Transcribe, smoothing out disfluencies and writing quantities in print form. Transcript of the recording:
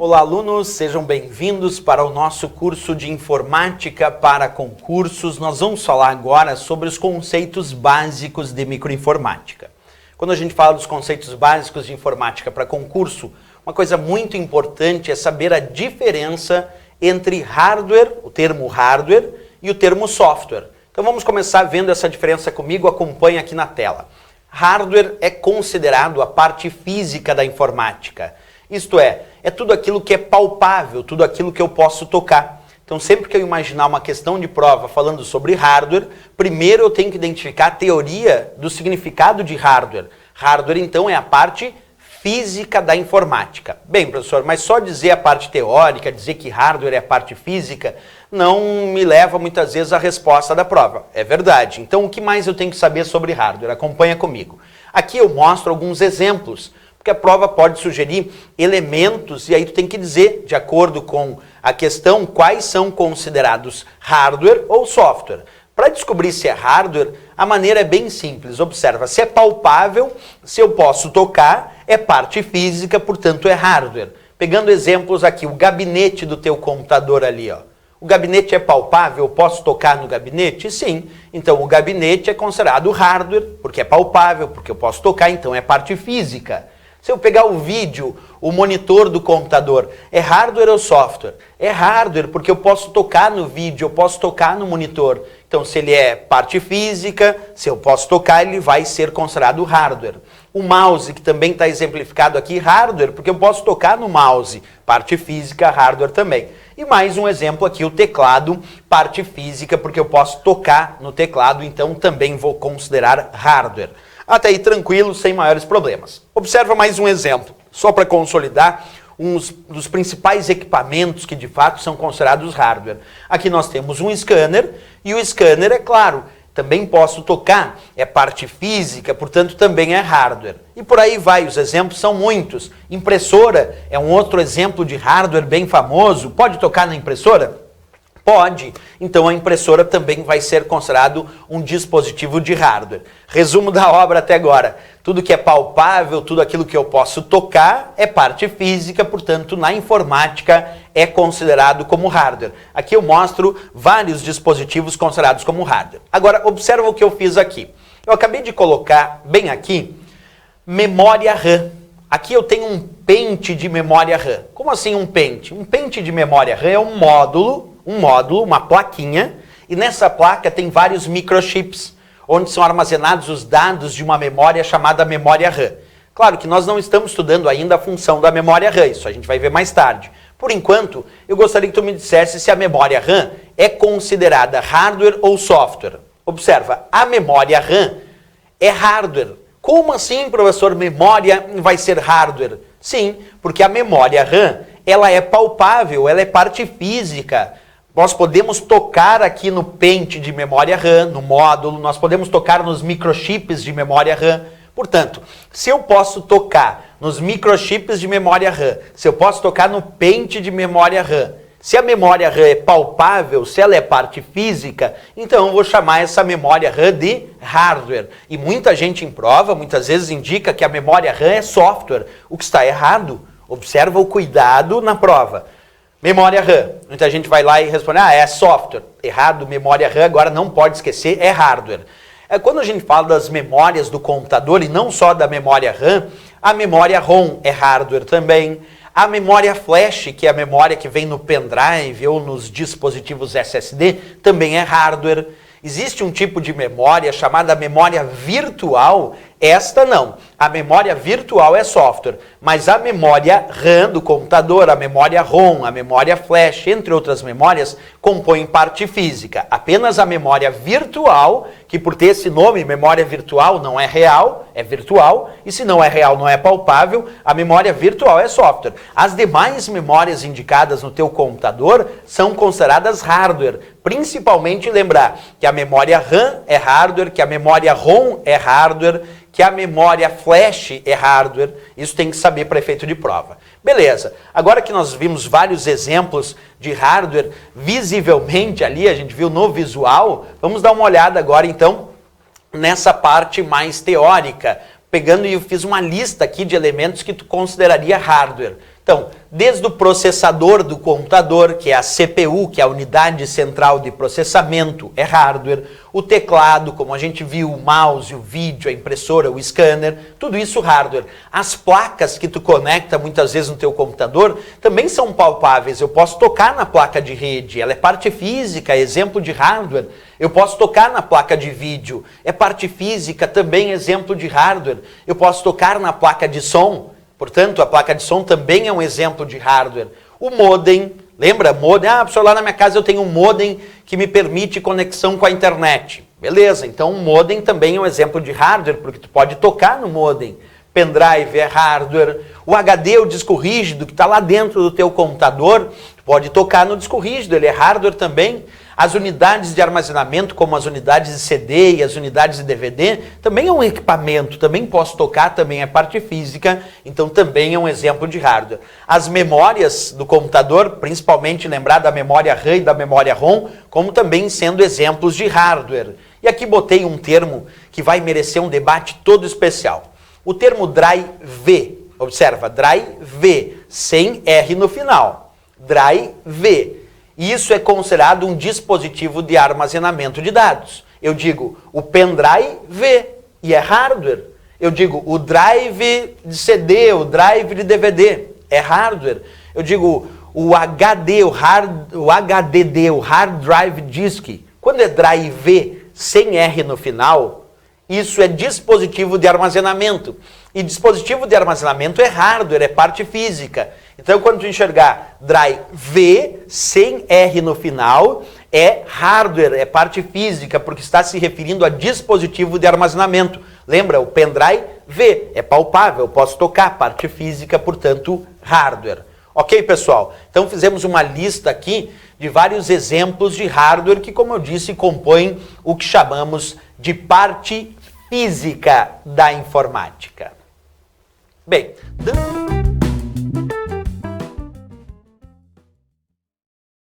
Olá, alunos, sejam bem-vindos para o nosso curso de Informática para Concursos. Nós vamos falar agora sobre os conceitos básicos de microinformática. Quando a gente fala dos conceitos básicos de informática para concurso, uma coisa muito importante é saber a diferença entre hardware, o termo hardware, e o termo software. Então vamos começar vendo essa diferença comigo, acompanhe aqui na tela. Hardware é considerado a parte física da informática. Isto é tudo aquilo que é palpável, tudo aquilo que eu posso tocar. Então sempre que eu imaginar uma questão de prova falando sobre hardware, primeiro eu tenho que identificar a teoria do significado de hardware. Hardware então é a parte física da informática. Bem, professor, mas só dizer a parte teórica, dizer que hardware é a parte física, não me leva muitas vezes à resposta da prova. É verdade. Então o que mais eu tenho que saber sobre hardware? Acompanha comigo. Aqui eu mostro alguns exemplos, porque a prova pode sugerir elementos e aí tu tem que dizer, de acordo com a questão, quais são considerados hardware ou software. Para descobrir se é hardware, a maneira é bem simples. Observa, se é palpável, se eu posso tocar, é parte física, portanto é hardware. Pegando exemplos aqui, o gabinete do teu computador ali, ó. O gabinete é palpável, eu posso tocar no gabinete? Sim. Então o gabinete é considerado hardware, porque é palpável, porque eu posso tocar, então é parte física. Se eu pegar o vídeo, o monitor do computador, é hardware ou software? É hardware, porque eu posso tocar no vídeo, eu posso tocar no monitor. Então, se ele é parte física, se eu posso tocar, ele vai ser considerado hardware. O mouse, que também está exemplificado aqui, hardware, porque eu posso tocar no mouse. Parte física, hardware também. E mais um exemplo aqui, o teclado, parte física, porque eu posso tocar no teclado, então também vou considerar hardware. Até aí tranquilo, sem maiores problemas. Observa mais um exemplo, só para consolidar uns dos principais equipamentos que de fato são considerados hardware. Aqui nós temos um scanner, e o scanner, é claro, também posso tocar, é parte física, portanto também é hardware. E por aí vai, os exemplos são muitos. Impressora é um outro exemplo de hardware bem famoso. Pode tocar na impressora? Pode. Então a impressora também vai ser considerado um dispositivo de hardware. Resumo da obra até agora. Tudo que é palpável, tudo aquilo que eu posso tocar é parte física, portanto na informática é considerado como hardware. Aqui eu mostro vários dispositivos considerados como hardware. Agora observa o que eu fiz aqui. Eu acabei de colocar bem aqui memória RAM. Aqui eu tenho um pente de memória RAM. Como assim um pente? Um pente de memória RAM é um módulo, uma plaquinha, e nessa placa tem vários microchips, onde são armazenados os dados de uma memória chamada memória RAM. Claro que nós não estamos estudando ainda a função da memória RAM, isso a gente vai ver mais tarde. Por enquanto, eu gostaria que tu me dissesse se a memória RAM é considerada hardware ou software. Observa, a memória RAM é hardware. Como assim, professor, memória vai ser hardware? Sim, porque a memória RAM, ela é palpável, ela é parte física. Nós podemos tocar aqui no pente de memória RAM, no módulo, nós podemos tocar nos microchips de memória RAM. Portanto, se eu posso tocar nos microchips de memória RAM, se eu posso tocar no pente de memória RAM, se a memória RAM é palpável, se ela é parte física, então eu vou chamar essa memória RAM de hardware. E muita gente em prova, muitas vezes indica que a memória RAM é software, o que está errado. Observa o cuidado na prova. Memória RAM. Muita gente vai lá e responde, é software. Errado, memória RAM, agora não pode esquecer, é hardware. Quando a gente fala das memórias do computador, e não só da memória RAM, a memória ROM é hardware também. A memória flash, que é a memória que vem no pendrive ou nos dispositivos SSD, também é hardware. Existe um tipo de memória chamada memória virtual. Esta não. A memória virtual é software, mas a memória RAM do computador, a memória ROM, a memória flash, entre outras memórias, compõem parte física. Apenas a memória virtual, que por ter esse nome, memória virtual, não é real, é virtual, e se não é real, não é palpável, a memória virtual é software. As demais memórias indicadas no teu computador são consideradas hardware. Principalmente lembrar que a memória RAM é hardware, que a memória ROM é hardware, que a memória flash é hardware. Isso tem que saber para efeito de prova. Beleza, agora que nós vimos vários exemplos de hardware visivelmente ali, a gente viu no visual, vamos dar uma olhada agora então nessa parte mais teórica, pegando e eu fiz uma lista aqui de elementos que tu consideraria hardware. Então, desde o processador do computador, que é a CPU, que é a unidade central de processamento, é hardware, o teclado, como a gente viu, o mouse, o vídeo, a impressora, o scanner, tudo isso hardware. As placas que tu conecta muitas vezes no teu computador também são palpáveis. Eu posso tocar na placa de rede, ela é parte física, é exemplo de hardware. Eu posso tocar na placa de vídeo, é parte física, também exemplo de hardware. Eu posso tocar na placa de som. Portanto, a placa de som também é um exemplo de hardware. O modem, lembra? Modem, professor, lá na minha casa eu tenho um modem que me permite conexão com a internet. Beleza, então o modem também é um exemplo de hardware, porque tu pode tocar no modem. Pendrive é hardware. O HD, o disco rígido, que está lá dentro do teu computador, tu pode tocar no disco rígido, ele é hardware também. As unidades de armazenamento, como as unidades de CD e as unidades de DVD, também é um equipamento, também posso tocar, também é parte física, então também é um exemplo de hardware. As memórias do computador, principalmente lembrar da memória RAM e da memória ROM, como também sendo exemplos de hardware. E aqui botei um termo que vai merecer um debate todo especial. O termo drive, observa, drive, sem R no final, drive. Isso é considerado um dispositivo de armazenamento de dados. Eu digo o pendrive e é hardware. Eu digo o drive de CD, o drive de DVD, é hardware. Eu digo o HD, o HDD, o Hard Drive Disk. Quando é drive sem R no final, isso é dispositivo de armazenamento. E dispositivo de armazenamento é hardware, é parte física. Então, quando tu enxergar drive sem R no final, é hardware, é parte física, porque está se referindo a dispositivo de armazenamento. Lembra? O pendrive é palpável, posso tocar, parte física, portanto, hardware. Ok, pessoal? Então, fizemos uma lista aqui de vários exemplos de hardware que, como eu disse, compõem o que chamamos de parte física da informática. Bem,